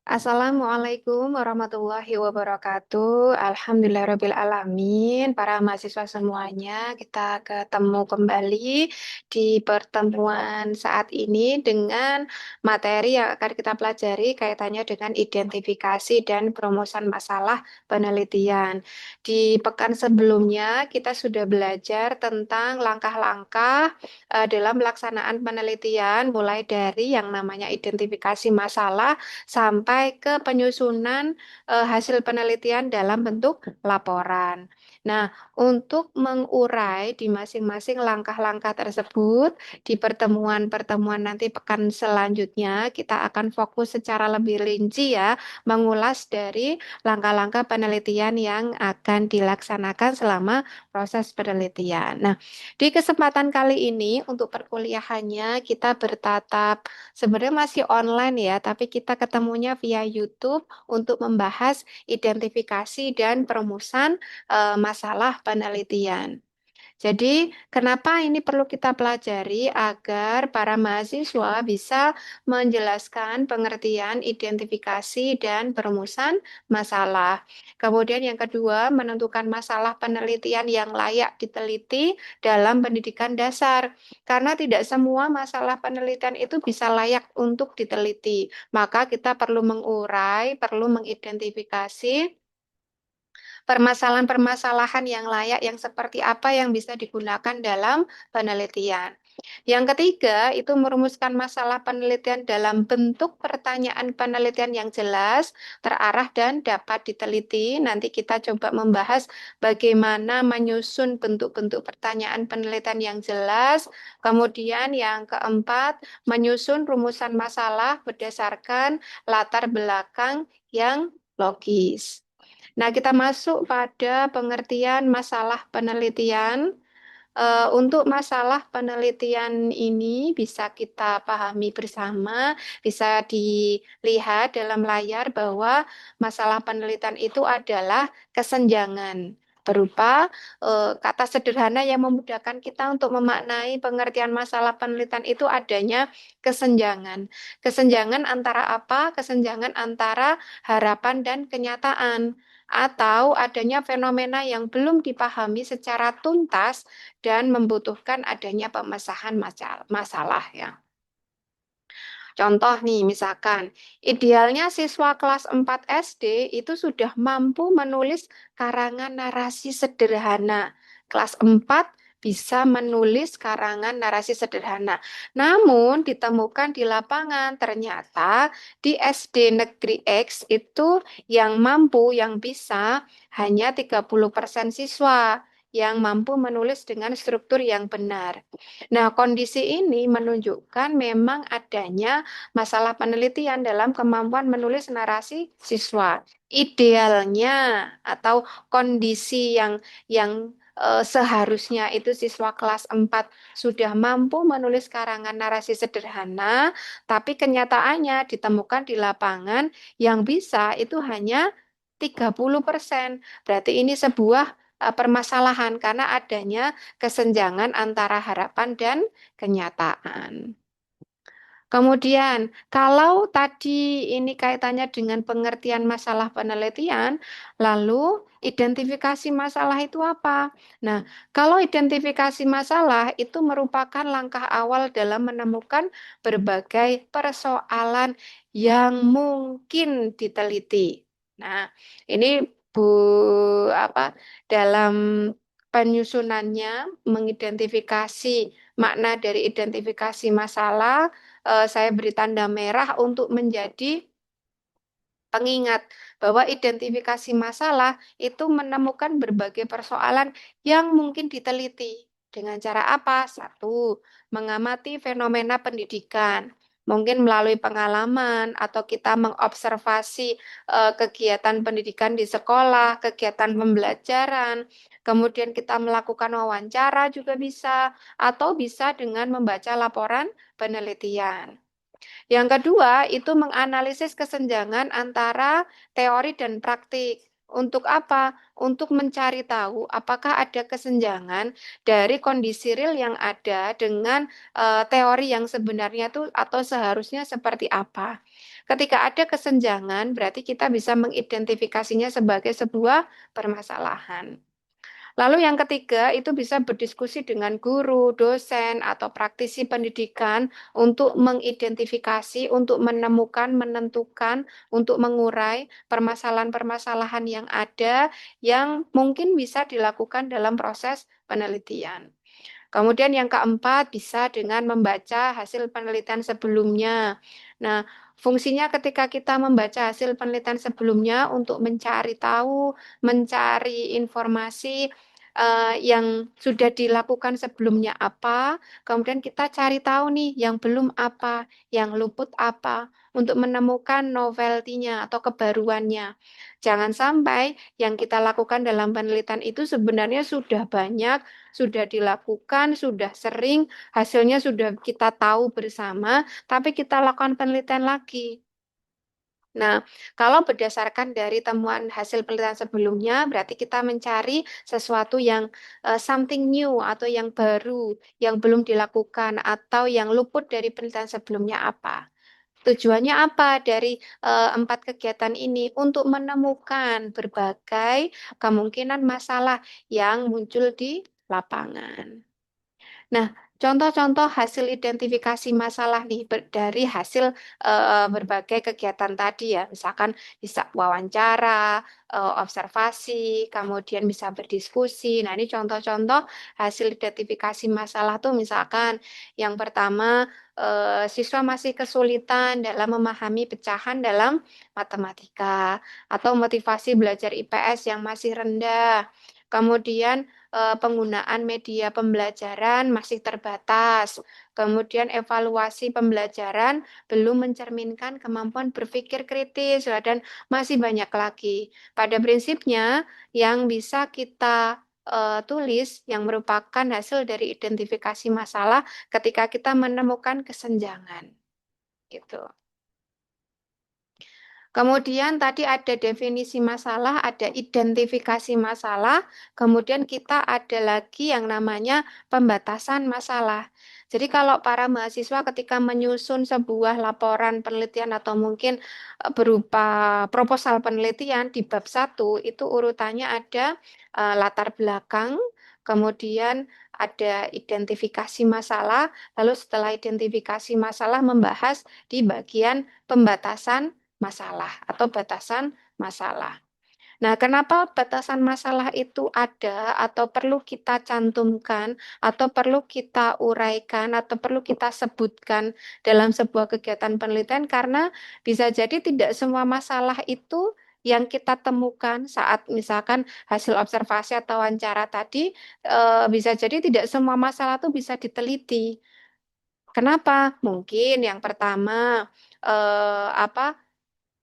Assalamualaikum warahmatullahi wabarakatuh. Alhamdulillahirabbil alamin. Para mahasiswa semuanya, kita ketemu kembali di pertemuan saat ini dengan materi yang akan kita pelajari kaitannya dengan identifikasi dan perumusan masalah penelitian. Di pekan sebelumnya, kita sudah belajar tentang langkah-langkah dalam pelaksanaan penelitian, mulai dari yang namanya identifikasi masalah sampai ke penyusunan hasil penelitian dalam bentuk laporan. Nah, untuk mengurai di masing-masing langkah-langkah tersebut, di pertemuan-pertemuan nanti pekan selanjutnya, kita akan fokus secara lebih rinci ya, mengulas dari langkah-langkah penelitian yang akan dilaksanakan selama proses penelitian. Nah, di kesempatan kali ini untuk perkuliahannya kita bertatap sebenarnya masih online ya, tapi kita ketemunya via YouTube untuk membahas identifikasi dan perumusan masalah penelitian. Jadi, kenapa ini perlu kita pelajari agar para mahasiswa bisa menjelaskan pengertian identifikasi dan perumusan masalah. Kemudian yang kedua, menentukan masalah penelitian yang layak diteliti dalam pendidikan dasar. Karena tidak semua masalah penelitian itu bisa layak untuk diteliti. Maka kita perlu mengurai, perlu mengidentifikasi permasalahan-permasalahan yang layak yang seperti apa yang bisa digunakan dalam penelitian. Yang ketiga, itu merumuskan masalah penelitian dalam bentuk pertanyaan penelitian yang jelas, terarah, dan dapat diteliti. Nanti kita coba membahas bagaimana menyusun bentuk-bentuk pertanyaan penelitian yang jelas. Kemudian yang keempat, menyusun rumusan masalah berdasarkan latar belakang yang logis. Nah, kita masuk pada pengertian masalah penelitian. Untuk masalah penelitian ini bisa kita pahami bersama, bisa dilihat dalam layar bahwa masalah penelitian itu adalah kesenjangan berupa kata sederhana yang memudahkan kita untuk memaknai pengertian masalah penelitian itu adanya kesenjangan. Kesenjangan antara apa? Kesenjangan antara harapan dan kenyataan atau adanya fenomena yang belum dipahami secara tuntas dan membutuhkan adanya pemecahan masalah ya. Contoh nih, misalkan idealnya siswa kelas 4 SD itu sudah mampu menulis karangan narasi sederhana. Kelas 4 bisa menulis karangan narasi sederhana. Namun ditemukan di lapangan ternyata di SD Negeri X itu yang mampu, yang bisa hanya 30% siswa yang mampu menulis dengan struktur yang benar. Nah, kondisi ini menunjukkan memang adanya masalah penelitian dalam kemampuan menulis narasi siswa. Idealnya atau kondisi yang seharusnya itu siswa kelas 4 sudah mampu menulis karangan narasi sederhana, tapi kenyataannya ditemukan di lapangan yang bisa itu hanya 30%. Berarti ini sebuah permasalahan karena adanya kesenjangan antara harapan dan kenyataan. Kemudian, kalau tadi ini kaitannya dengan pengertian masalah penelitian, lalu identifikasi masalah itu apa? Nah, kalau identifikasi masalah itu merupakan langkah awal dalam menemukan berbagai persoalan yang mungkin diteliti. Nah, ini Bu apa dalam penyusunannya mengidentifikasi makna dari identifikasi masalah saya beri tanda merah untuk menjadi pengingat bahwa identifikasi masalah itu menemukan berbagai persoalan yang mungkin diteliti. Dengan cara apa? Satu, mengamati fenomena pendidikan. Mungkin melalui pengalaman atau kita mengobservasi kegiatan pendidikan di sekolah, kegiatan pembelajaran. Kemudian kita melakukan wawancara juga bisa, atau bisa dengan membaca laporan penelitian. Yang kedua, itu menganalisis kesenjangan antara teori dan praktik. Untuk apa? Untuk mencari tahu apakah ada kesenjangan dari kondisi real yang ada dengan teori yang sebenarnya tuh atau seharusnya seperti apa. Ketika ada kesenjangan, berarti kita bisa mengidentifikasinya sebagai sebuah permasalahan. Lalu yang ketiga itu bisa berdiskusi dengan guru, dosen, atau praktisi pendidikan untuk mengidentifikasi, untuk menemukan, menentukan, untuk mengurai permasalahan-permasalahan yang ada yang mungkin bisa dilakukan dalam proses penelitian. Kemudian yang keempat bisa dengan membaca hasil penelitian sebelumnya. Nah, fungsinya ketika kita membaca hasil penelitian sebelumnya untuk mencari tahu, mencari informasi yang sudah dilakukan sebelumnya apa, kemudian kita cari tahu nih yang belum apa, yang luput apa, untuk menemukan novelty-nya atau kebaruannya. Jangan sampai yang kita lakukan dalam penelitian itu sebenarnya sudah banyak, sudah dilakukan, sudah sering, hasilnya sudah kita tahu bersama, tapi kita lakukan penelitian lagi. Nah, kalau berdasarkan dari temuan hasil penelitian sebelumnya, berarti kita mencari sesuatu yang something new atau yang baru, yang belum dilakukan atau yang luput dari penelitian sebelumnya apa. Tujuannya apa dari empat kegiatan ini? Untuk menemukan berbagai kemungkinan masalah yang muncul di lapangan. Nah, contoh-contoh hasil identifikasi masalah nih dari hasil berbagai kegiatan tadi ya, misalkan bisa wawancara, observasi, kemudian bisa berdiskusi. Nah, ini contoh-contoh hasil identifikasi masalah tuh misalkan yang pertama siswa masih kesulitan dalam memahami pecahan dalam matematika atau motivasi belajar IPS yang masih rendah. Kemudian penggunaan media pembelajaran masih terbatas. Kemudian evaluasi pembelajaran belum mencerminkan kemampuan berpikir kritis dan masih banyak lagi. Pada prinsipnya yang bisa kita tulis yang merupakan hasil dari identifikasi masalah ketika kita menemukan kesenjangan gitu. Kemudian tadi ada definisi masalah, ada identifikasi masalah, kemudian kita ada lagi yang namanya pembatasan masalah. Jadi kalau para mahasiswa ketika menyusun sebuah laporan penelitian atau mungkin berupa proposal penelitian di bab 1 itu urutannya ada latar belakang, kemudian ada identifikasi masalah, lalu setelah identifikasi masalah membahas di bagian pembatasan masalah atau batasan masalah. Nah, kenapa batasan masalah itu ada atau perlu kita cantumkan atau perlu kita uraikan atau perlu kita sebutkan dalam sebuah kegiatan penelitian karena bisa jadi tidak semua masalah itu yang kita temukan saat misalkan hasil observasi atau wawancara tadi bisa jadi tidak semua masalah itu bisa diteliti. Kenapa? Mungkin yang pertama apa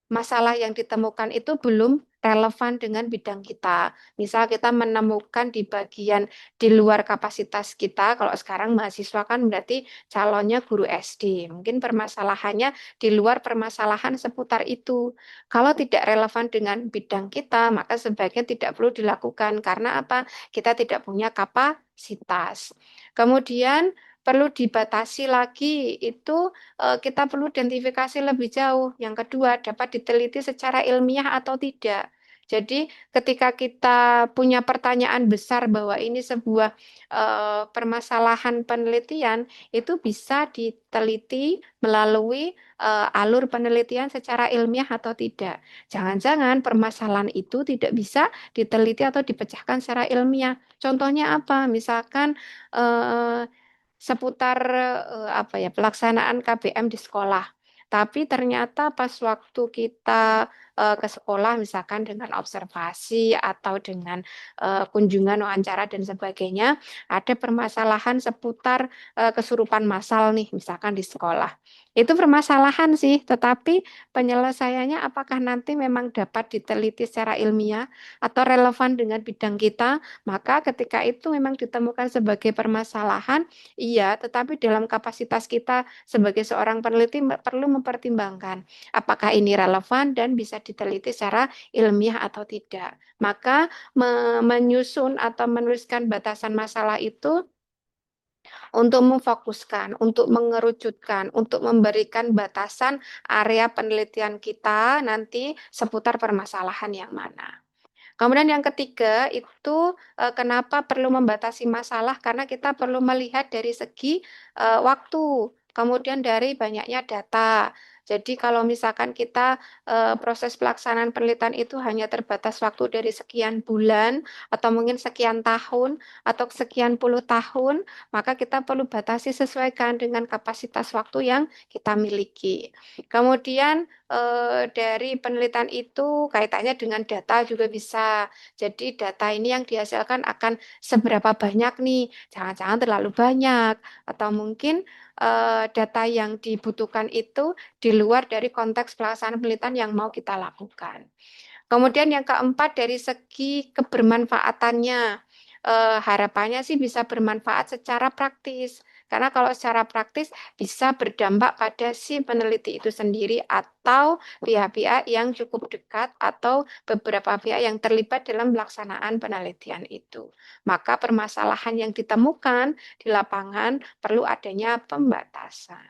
masalah yang ditemukan itu belum relevan dengan bidang kita. Misal kita menemukan di bagian di luar kapasitas kita, kalau sekarang mahasiswa kan berarti calonnya guru SD. Mungkin permasalahannya di luar permasalahan seputar itu. Kalau tidak relevan dengan bidang kita, maka sebaiknya tidak perlu dilakukan. Karena apa? Kita tidak punya kapasitas. Kemudian perlu dibatasi lagi itu kita perlu identifikasi lebih jauh. Yang kedua, dapat diteliti secara ilmiah atau tidak. Jadi, ketika kita punya pertanyaan besar bahwa ini sebuah permasalahan penelitian, itu bisa diteliti melalui alur penelitian secara ilmiah atau tidak. Jangan-jangan permasalahan itu tidak bisa diteliti atau dipecahkan secara ilmiah. Contohnya apa? Misalkan eh, seputar apa ya pelaksanaan KBM di sekolah. Tapi ternyata pas waktu kita ke sekolah misalkan dengan observasi atau dengan kunjungan wawancara dan sebagainya, ada permasalahan seputar kesurupan massal nih misalkan di sekolah. Itu permasalahan sih, tetapi penyelesaiannya apakah nanti memang dapat diteliti secara ilmiah atau relevan dengan bidang kita, maka ketika itu memang ditemukan sebagai permasalahan. Iya, tetapi dalam kapasitas kita sebagai seorang peneliti perlu mempertimbangkan apakah ini relevan dan bisa diteliti secara ilmiah atau tidak. Maka menyusun atau menuliskan batasan masalah itu untuk memfokuskan, untuk mengerucutkan, untuk memberikan batasan area penelitian kita nanti seputar permasalahan yang mana. Kemudian yang ketiga itu kenapa perlu membatasi masalah? Karena kita perlu melihat dari segi waktu, kemudian dari banyaknya data. Jadi kalau misalkan kita proses pelaksanaan penelitian itu hanya terbatas waktu dari sekian bulan atau mungkin sekian tahun atau sekian puluh tahun, maka kita perlu batasi sesuaikan dengan kapasitas waktu yang kita miliki. Kemudian dari penelitian itu kaitannya dengan data juga bisa. Jadi data ini yang dihasilkan akan seberapa banyak nih? Jangan-jangan terlalu banyak atau mungkin data yang dibutuhkan itu di luar dari konteks pelaksanaan penelitian yang mau kita lakukan. Kemudian yang keempat dari segi kebermanfaatannya, harapannya sih bisa bermanfaat secara praktis. Karena kalau secara praktis bisa berdampak pada si peneliti itu sendiri atau pihak-pihak yang cukup dekat atau beberapa pihak yang terlibat dalam pelaksanaan penelitian itu. Maka permasalahan yang ditemukan di lapangan perlu adanya pembatasan.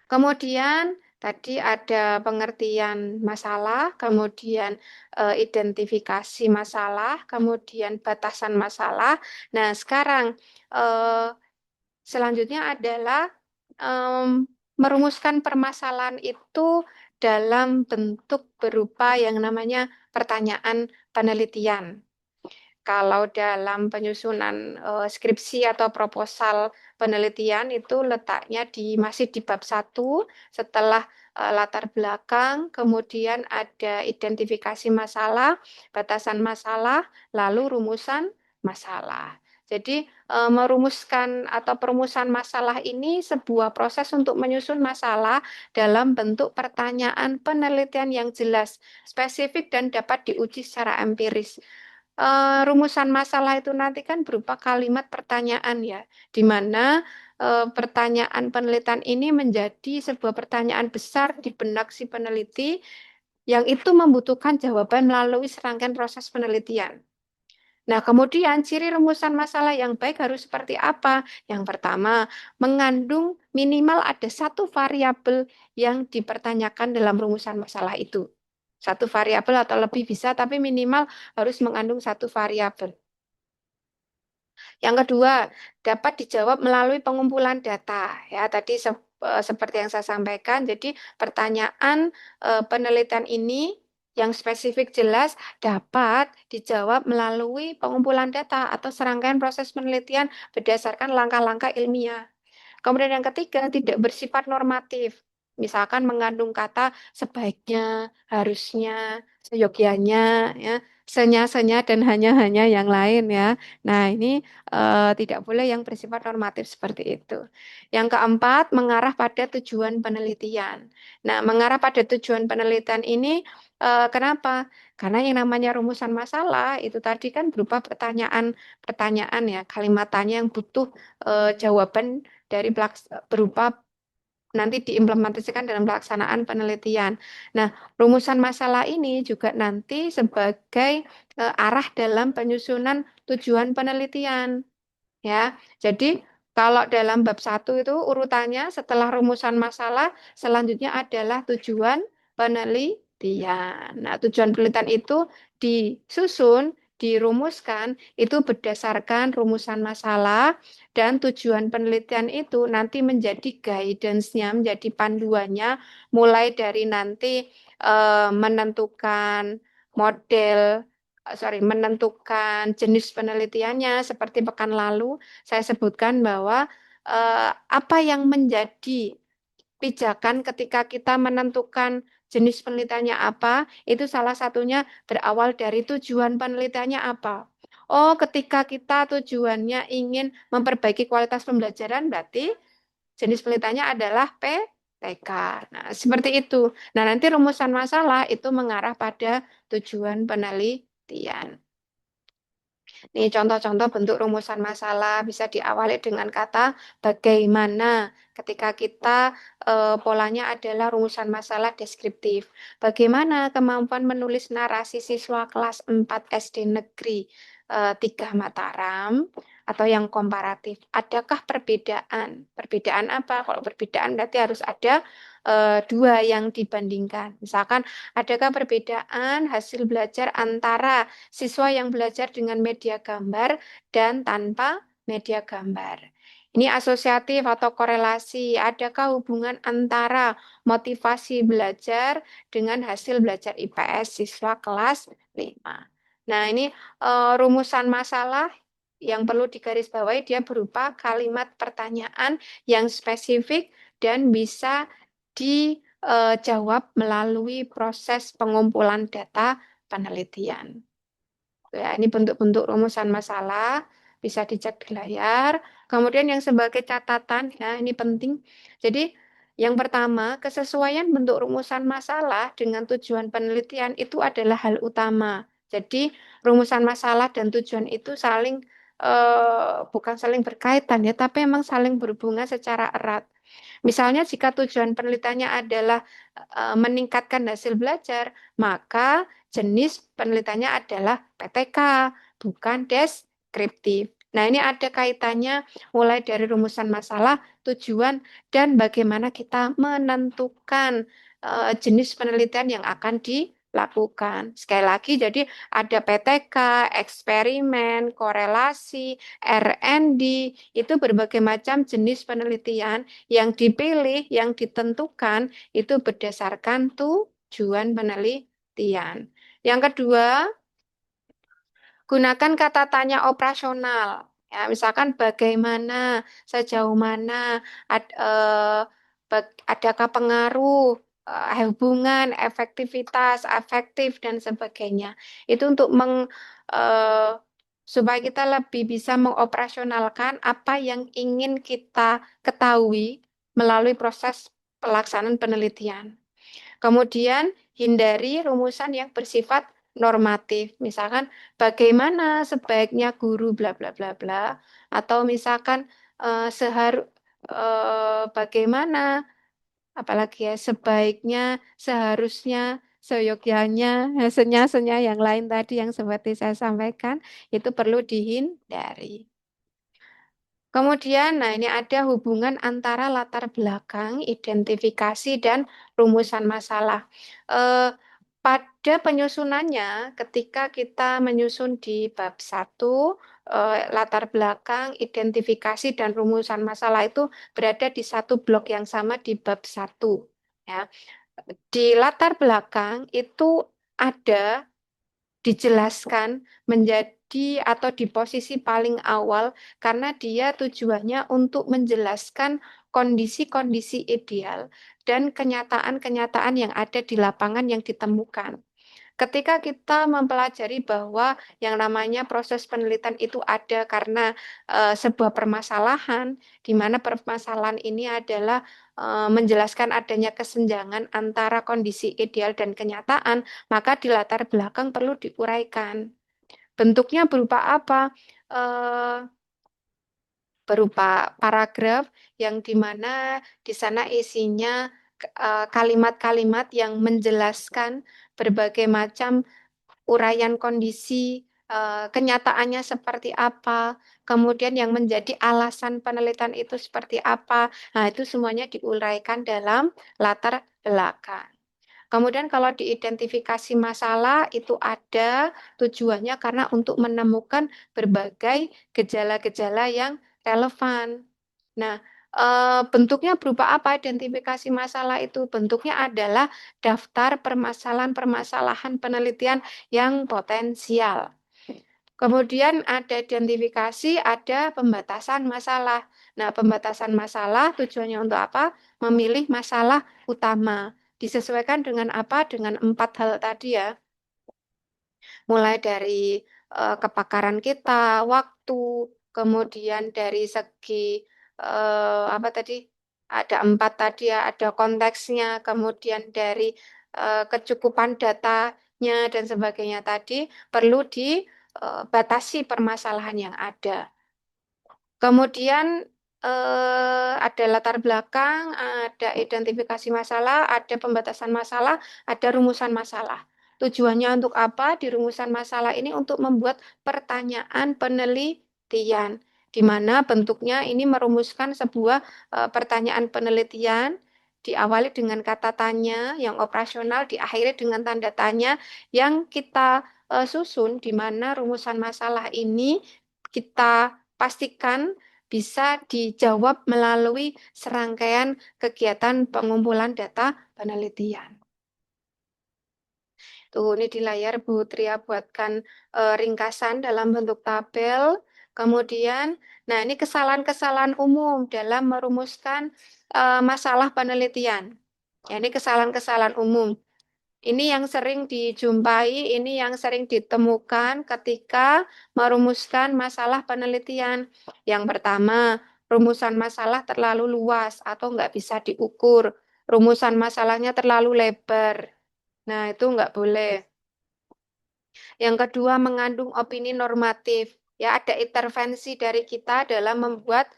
Kemudian tadi ada pengertian masalah, kemudian identifikasi masalah, kemudian batasan masalah. Nah, sekarang eh, selanjutnya adalah merumuskan permasalahan itu dalam bentuk berupa yang namanya pertanyaan penelitian. Kalau dalam penyusunan skripsi atau proposal penelitian itu letaknya masih di bab 1 setelah latar belakang, kemudian ada identifikasi masalah, batasan masalah, lalu rumusan masalah. Jadi merumuskan atau perumusan masalah ini sebuah proses untuk menyusun masalah dalam bentuk pertanyaan penelitian yang jelas, spesifik dan dapat diuji secara empiris. Rumusan masalah itu nanti kan berupa kalimat pertanyaan ya, di mana pertanyaan penelitian ini menjadi sebuah pertanyaan besar di benak si peneliti yang itu membutuhkan jawaban melalui serangkaian proses penelitian. Nah, kemudian ciri rumusan masalah yang baik harus seperti apa? Yang pertama, mengandung minimal ada satu variabel yang dipertanyakan dalam rumusan masalah itu. Satu variabel atau lebih bisa, tapi minimal harus mengandung satu variabel. Yang kedua, dapat dijawab melalui pengumpulan data. Ya, tadi seperti yang saya sampaikan, jadi pertanyaan penelitian ini yang spesifik jelas dapat dijawab melalui pengumpulan data atau serangkaian proses penelitian berdasarkan langkah-langkah ilmiah. Kemudian yang ketiga, tidak bersifat normatif. Misalkan mengandung kata sebaiknya, harusnya, seyogianya, ya, senya-senya dan hanya-hanya yang lain ya. Nah, ini tidak boleh yang bersifat normatif seperti itu. Yang keempat, mengarah pada tujuan penelitian. Nah, mengarah pada tujuan penelitian ini kenapa? Karena yang namanya rumusan masalah itu tadi kan berupa pertanyaan ya, kalimat tanya yang butuh jawaban dari berupa nanti diimplementasikan dalam pelaksanaan penelitian. Nah, rumusan masalah ini juga nanti sebagai arah dalam penyusunan tujuan penelitian. Ya, jadi kalau dalam bab 1 itu urutannya setelah rumusan masalah, selanjutnya adalah tujuan penelitian. Nah, tujuan penelitian itu disusun, dirumuskan, itu berdasarkan rumusan masalah, dan tujuan penelitian itu nanti menjadi guidance-nya, menjadi panduannya, mulai dari nanti menentukan model menentukan jenis penelitiannya. Seperti pekan lalu saya sebutkan bahwa apa yang menjadi pijakan ketika kita menentukan jenis penelitiannya apa, itu salah satunya berawal dari tujuan penelitiannya apa. Oh, ketika kita tujuannya ingin memperbaiki kualitas pembelajaran, berarti jenis penelitiannya adalah PTK. Nah, seperti itu. Nah, nanti rumusan masalah itu mengarah pada tujuan penelitian. Nih contoh-contoh bentuk rumusan masalah bisa diawali dengan kata bagaimana. Ketika kita polanya adalah rumusan masalah deskriptif. Bagaimana kemampuan menulis narasi siswa kelas 4 SD Negeri 3 Mataram atau yang komparatif? Adakah perbedaan? Perbedaan apa? Kalau perbedaan berarti harus ada dua yang dibandingkan. Misalkan, adakah perbedaan hasil belajar antara siswa yang belajar dengan media gambar dan tanpa media gambar? Ini asosiatif atau korelasi. Adakah hubungan antara motivasi belajar dengan hasil belajar IPS siswa kelas 5? Nah, ini rumusan masalah yang perlu digarisbawahi, dia berupa kalimat pertanyaan yang spesifik dan bisa dijawab melalui proses pengumpulan data penelitian. Ya, ini bentuk-bentuk rumusan masalah bisa dicek di layar. Kemudian yang sebagai catatan, ya ini penting. Jadi yang pertama, kesesuaian bentuk rumusan masalah dengan tujuan penelitian itu adalah hal utama. Jadi rumusan masalah dan tujuan itu bukan saling berkaitan ya, tapi memang saling berhubungan secara erat. Misalnya jika tujuan penelitiannya adalah meningkatkan hasil belajar, maka jenis penelitiannya adalah PTK, bukan deskriptif. Nah, ini ada kaitannya mulai dari rumusan masalah, tujuan, dan bagaimana kita menentukan jenis penelitian yang akan dilakukan. Sekali lagi, jadi ada PTK, eksperimen, korelasi, R&D, itu berbagai macam jenis penelitian yang dipilih, yang ditentukan itu berdasarkan tujuan penelitian. Yang kedua, gunakan kata tanya operasional. Ya, misalkan bagaimana, sejauh mana, adakah pengaruh, hubungan, efektivitas, efektif, dan sebagainya. Itu untuk eh, supaya kita lebih bisa mengoperasionalkan apa yang ingin kita ketahui melalui proses pelaksanaan penelitian. Kemudian hindari rumusan yang bersifat normatif. Misalkan bagaimana sebaiknya guru bla bla bla bla, atau misalkan bagaimana, apalagi ya, sebaiknya, seharusnya, seyogyanya, senya yang lain tadi yang seperti saya sampaikan itu perlu dihindari. Kemudian, nah ini ada hubungan antara latar belakang, identifikasi, dan rumusan masalah. Pada penyusunannya, ketika kita menyusun di bab 1, latar belakang, identifikasi, dan rumusan masalah itu berada di satu blok yang sama di bab 1. Ya. Di latar belakang itu ada dijelaskan menjadi atau di posisi paling awal karena dia tujuannya untuk menjelaskan kondisi-kondisi ideal dan kenyataan-kenyataan yang ada di lapangan yang ditemukan. Ketika kita mempelajari bahwa yang namanya proses penelitian itu ada karena sebuah permasalahan, di mana permasalahan ini adalah menjelaskan adanya kesenjangan antara kondisi ideal dan kenyataan, maka di latar belakang perlu diuraikan. Bentuknya berupa apa? Eh, Berupa paragraf yang di mana di sana isinya kalimat-kalimat yang menjelaskan berbagai macam uraian kondisi, kenyataannya seperti apa, kemudian yang menjadi alasan penelitian itu seperti apa. Nah, itu semuanya diuraikan dalam latar belakang. Kemudian kalau diidentifikasi masalah itu ada tujuannya karena untuk menemukan berbagai gejala-gejala yang relevan. Nah, bentuknya berupa apa identifikasi masalah itu? Bentuknya adalah daftar permasalahan-permasalahan penelitian yang potensial. Kemudian ada identifikasi, ada pembatasan masalah. Nah, pembatasan masalah tujuannya untuk apa? Memilih masalah utama. Disesuaikan dengan apa? Dengan 4 hal tadi ya. Mulai dari kepakaran kita, waktu, kemudian dari segi apa tadi? Ada 4 tadi ya, ada konteksnya, kemudian dari kecukupan datanya dan sebagainya tadi perlu di batasi permasalahan yang ada. Kemudian ada latar belakang, ada identifikasi masalah, ada pembatasan masalah, ada rumusan masalah. Tujuannya untuk apa? Di rumusan masalah ini untuk membuat pertanyaan penelitian, di mana bentuknya ini merumuskan sebuah pertanyaan penelitian, diawali dengan kata tanya yang operasional, diakhiri dengan tanda tanya yang kita susun, di mana rumusan masalah ini kita pastikan bisa dijawab melalui serangkaian kegiatan pengumpulan data penelitian. Tuh, ini di layar Bu Tria buatkan ringkasan dalam bentuk tabel. Kemudian, nah ini kesalahan-kesalahan umum dalam merumuskan masalah penelitian. Ya, ini kesalahan-kesalahan umum. Ini yang sering dijumpai, ini yang sering ditemukan ketika merumuskan masalah penelitian. Yang pertama, rumusan masalah terlalu luas atau nggak bisa diukur. Rumusan masalahnya terlalu lebar. Nah, itu nggak boleh. Yang kedua, mengandung opini normatif. Ya, ada intervensi dari kita dalam membuat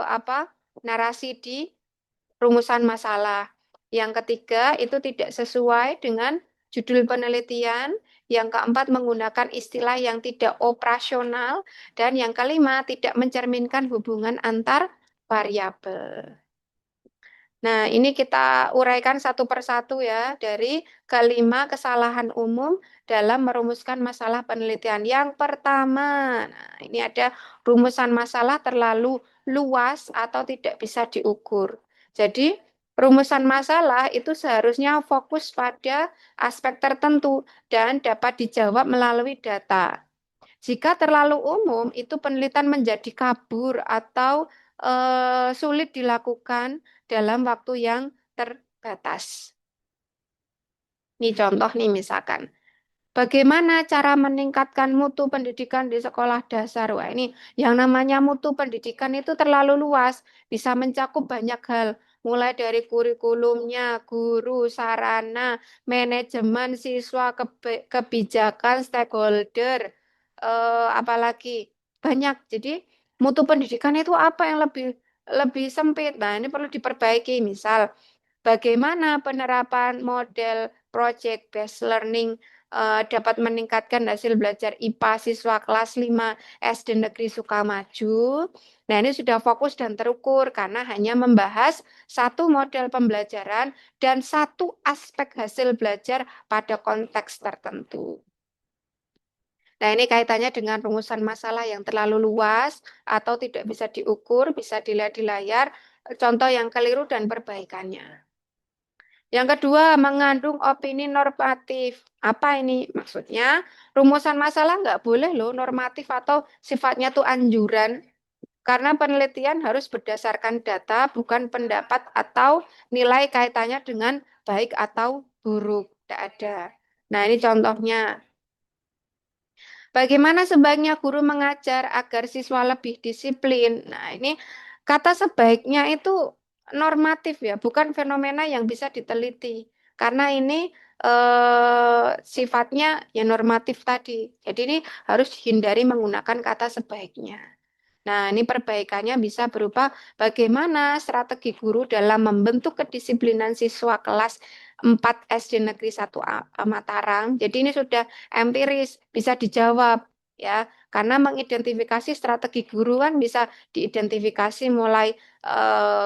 apa narasi di rumusan masalah. Yang ketiga, itu tidak sesuai dengan judul penelitian. Yang keempat, menggunakan istilah yang tidak operasional. Dan yang kelima, tidak mencerminkan hubungan antar variabel. Nah, ini kita uraikan satu persatu ya, dari kelima kesalahan umum dalam merumuskan masalah penelitian. Yang pertama, nah ini ada rumusan masalah terlalu luas atau tidak bisa diukur. Jadi, rumusan masalah itu seharusnya fokus pada aspek tertentu dan dapat dijawab melalui data. Jika terlalu umum, itu penelitian menjadi kabur atau sulit dilakukan dalam waktu yang terbatas. Ini contoh nih misalkan. Bagaimana cara meningkatkan mutu pendidikan di sekolah dasar? Wah, ini yang namanya mutu pendidikan itu terlalu luas, bisa mencakup banyak hal, mulai dari kurikulumnya, guru, sarana, manajemen siswa, kebijakan, stakeholder, apalagi banyak. Jadi mutu pendidikan itu apa yang lebih lebih sempit? Nah, ini perlu diperbaiki. Misal, bagaimana penerapan model project based learning dapat meningkatkan hasil belajar IPA siswa kelas 5 SD Negeri Sukamaju. Nah, ini sudah fokus dan terukur karena hanya membahas satu model pembelajaran dan satu aspek hasil belajar pada konteks tertentu. Nah, ini kaitannya dengan rumusan masalah yang terlalu luas atau tidak bisa diukur, bisa dilihat di layar, contoh yang keliru dan perbaikannya. Yang kedua, mengandung opini normatif. Apa ini maksudnya? Rumusan masalah nggak boleh loh normatif atau sifatnya tuh anjuran. Karena penelitian harus berdasarkan data, bukan pendapat atau nilai kaitannya dengan baik atau buruk. Tidak ada. Nah, ini contohnya. Bagaimana sebaiknya guru mengajar agar siswa lebih disiplin? Nah, ini kata sebaiknya itu normatif ya, bukan fenomena yang bisa diteliti. Karena ini sifatnya ya normatif tadi. Jadi ini harus dihindari menggunakan kata sebaiknya. Nah, ini perbaikannya bisa berupa bagaimana strategi guru dalam membentuk kedisiplinan siswa kelas 4 SD Negeri 1 Mataram. Jadi ini sudah empiris, bisa dijawab ya. Karena mengidentifikasi strategi guru kan bisa diidentifikasi mulai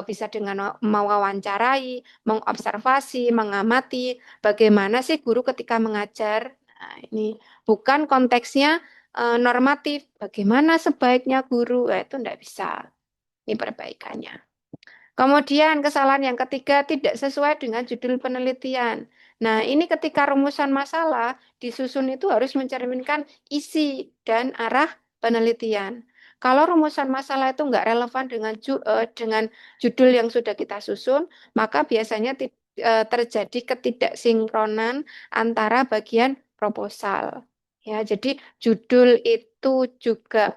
bisa dengan mewawancarai, mengobservasi, mengamati bagaimana sih guru ketika mengajar. Nah, ini bukan konteksnya normatif. Bagaimana sebaiknya guru? Itu tidak bisa. Ini perbaikannya. Kemudian kesalahan yang ketiga tidak sesuai dengan judul penelitian. Nah, ini ketika rumusan masalah disusun itu harus mencerminkan isi dan arah penelitian. Kalau rumusan masalah itu nggak relevan dengan dengan judul yang sudah kita susun, maka biasanya terjadi ketidaksinkronan antara bagian proposal. Ya, jadi judul itu juga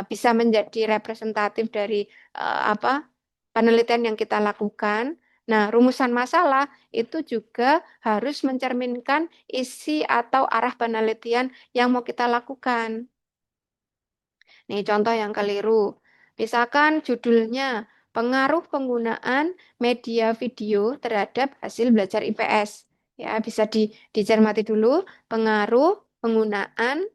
bisa menjadi representatif dari apa penelitian yang kita lakukan, Nah, rumusan masalah itu juga harus mencerminkan isi atau arah penelitian yang mau kita lakukan. Nih, contoh yang keliru. Misalkan judulnya pengaruh penggunaan media video terhadap hasil belajar IPS. Ya, bisa dicermati dulu pengaruh penggunaan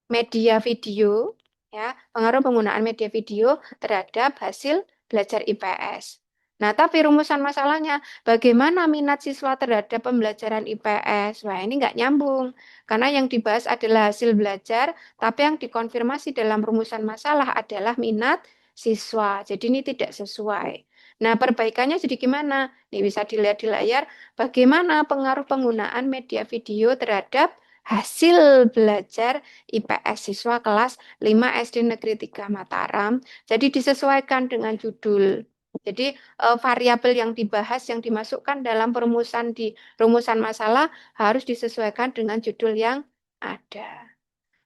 media video, ya, pengaruh penggunaan media video terhadap hasil belajar IPS. Nah, tapi rumusan masalahnya, bagaimana minat siswa terhadap pembelajaran IPS? Wah, ini nggak nyambung, karena yang dibahas adalah hasil belajar, tapi yang dikonfirmasi dalam rumusan masalah adalah minat siswa. Jadi ini tidak sesuai. Nah, perbaikannya jadi gimana? Nih bisa dilihat di layar, bagaimana pengaruh penggunaan media video terhadap hasil belajar IPS siswa kelas 5 SD Negeri 3 Mataram. Jadi disesuaikan dengan judul. Jadi variabel yang dibahas, yang dimasukkan dalam perumusan di rumusan masalah harus disesuaikan dengan judul yang ada.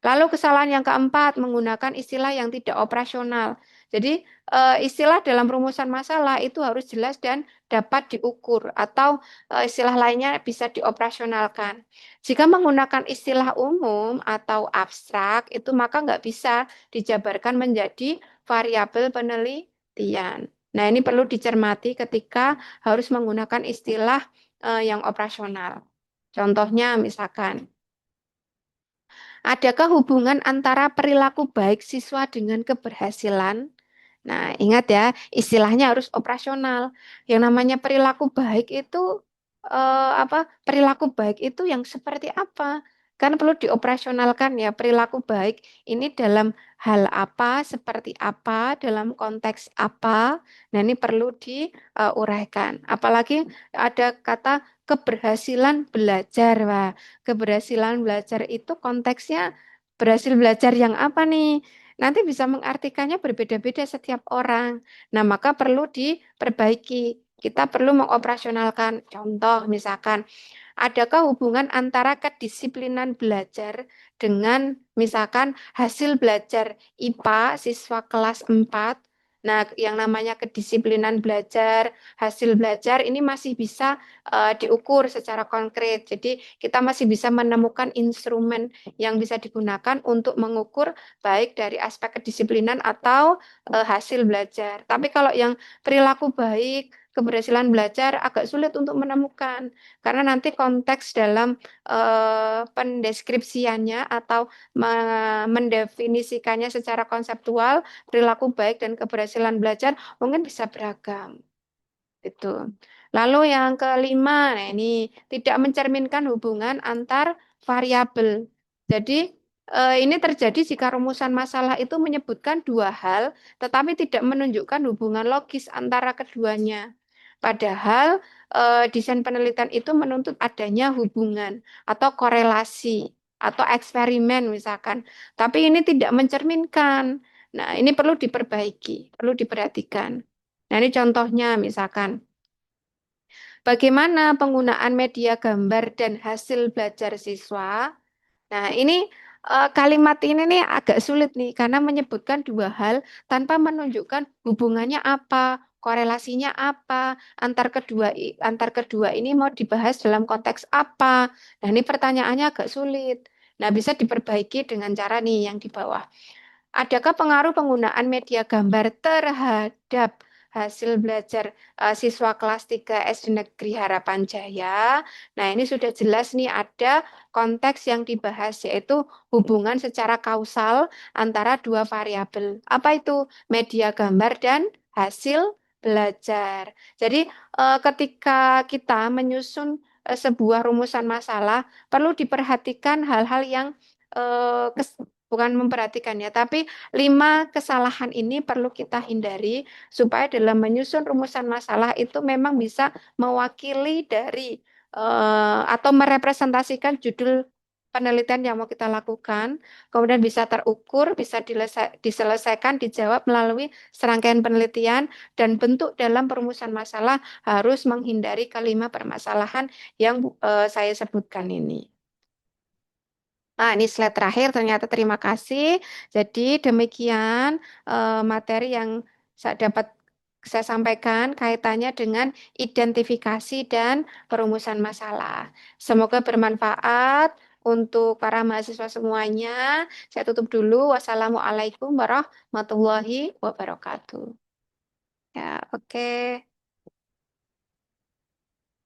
Lalu kesalahan yang keempat, menggunakan istilah yang tidak operasional. Jadi istilah dalam rumusan masalah itu harus jelas dan dapat diukur atau istilah lainnya bisa dioperasionalkan. Jika menggunakan istilah umum atau abstrak itu maka nggak bisa dijabarkan menjadi variabel penelitian. Nah, ini perlu dicermati ketika harus menggunakan istilah yang operasional. Contohnya misalkan adakah hubungan antara perilaku baik siswa dengan keberhasilan? Nah, ingat ya, istilahnya harus operasional. Yang namanya perilaku baik itu apa? Perilaku baik itu yang seperti apa? Kan perlu dioperasionalkan ya, perilaku baik ini dalam hal apa, seperti apa, dalam konteks apa. Nah, ini perlu diuraikan. Apalagi ada kata keberhasilan belajar. Wah, keberhasilan belajar itu konteksnya berhasil belajar yang apa nih? Nanti bisa mengartikannya berbeda-beda setiap orang. Nah, maka perlu diperbaiki. Kita perlu mengoperasionalkan. Contoh, misalkan, adakah hubungan antara kedisiplinan belajar dengan misalkan hasil belajar IPA siswa kelas 4? Nah, yang namanya kedisiplinan belajar, hasil belajar ini masih bisa diukur secara konkret. Jadi, kita masih bisa menemukan instrumen yang bisa digunakan untuk mengukur baik dari aspek kedisiplinan atau hasil belajar. Tapi kalau yang perilaku baik, keberhasilan belajar agak sulit untuk menemukan karena nanti konteks dalam pendeskripsiannya atau mendefinisikannya secara konseptual perilaku baik dan keberhasilan belajar mungkin bisa beragam. Itu. Lalu yang kelima, nah ini tidak mencerminkan hubungan antar variabel. Jadi ini terjadi jika rumusan masalah itu menyebutkan dua hal, tetapi tidak menunjukkan hubungan logis antara keduanya. Padahal desain penelitian itu menuntut adanya hubungan atau korelasi atau eksperimen misalkan. Tapi ini tidak mencerminkan. Nah, ini perlu diperbaiki, perlu diperhatikan. Nah, ini contohnya misalkan. Bagaimana penggunaan media gambar dan hasil belajar siswa? Nah, ini kalimat ini nih agak sulit nih karena menyebutkan dua hal tanpa menunjukkan hubungannya apa, korelasinya apa, antar kedua ini mau dibahas dalam konteks apa. Nah, ini pertanyaannya agak sulit. Nah, bisa diperbaiki dengan cara nih yang di bawah. Adakah pengaruh penggunaan media gambar terhadap hasil belajar siswa kelas 3 SD Negeri Harapan Jaya? Nah, ini sudah jelas nih ada konteks yang dibahas yaitu hubungan secara kausal antara dua variabel. Apa itu? Media gambar dan hasil belajar. Jadi, ketika kita menyusun sebuah rumusan masalah, perlu diperhatikan hal-hal yang bukan memperhatikan ya, tapi 5 kesalahan ini perlu kita hindari supaya dalam menyusun rumusan masalah itu memang bisa mewakili dari atau merepresentasikan judul penelitian yang mau kita lakukan, kemudian bisa terukur, bisa diselesaikan, dijawab melalui serangkaian penelitian, dan bentuk dalam perumusan masalah harus menghindari kelima permasalahan yang saya sebutkan ini. Nah, ini slide terakhir ternyata terima kasih. Jadi demikian materi yang saya dapat saya sampaikan kaitannya dengan identifikasi dan perumusan masalah. Semoga bermanfaat untuk para mahasiswa semuanya. Saya tutup dulu. Wassalamualaikum warahmatullahi wabarakatuh. Ya, oke.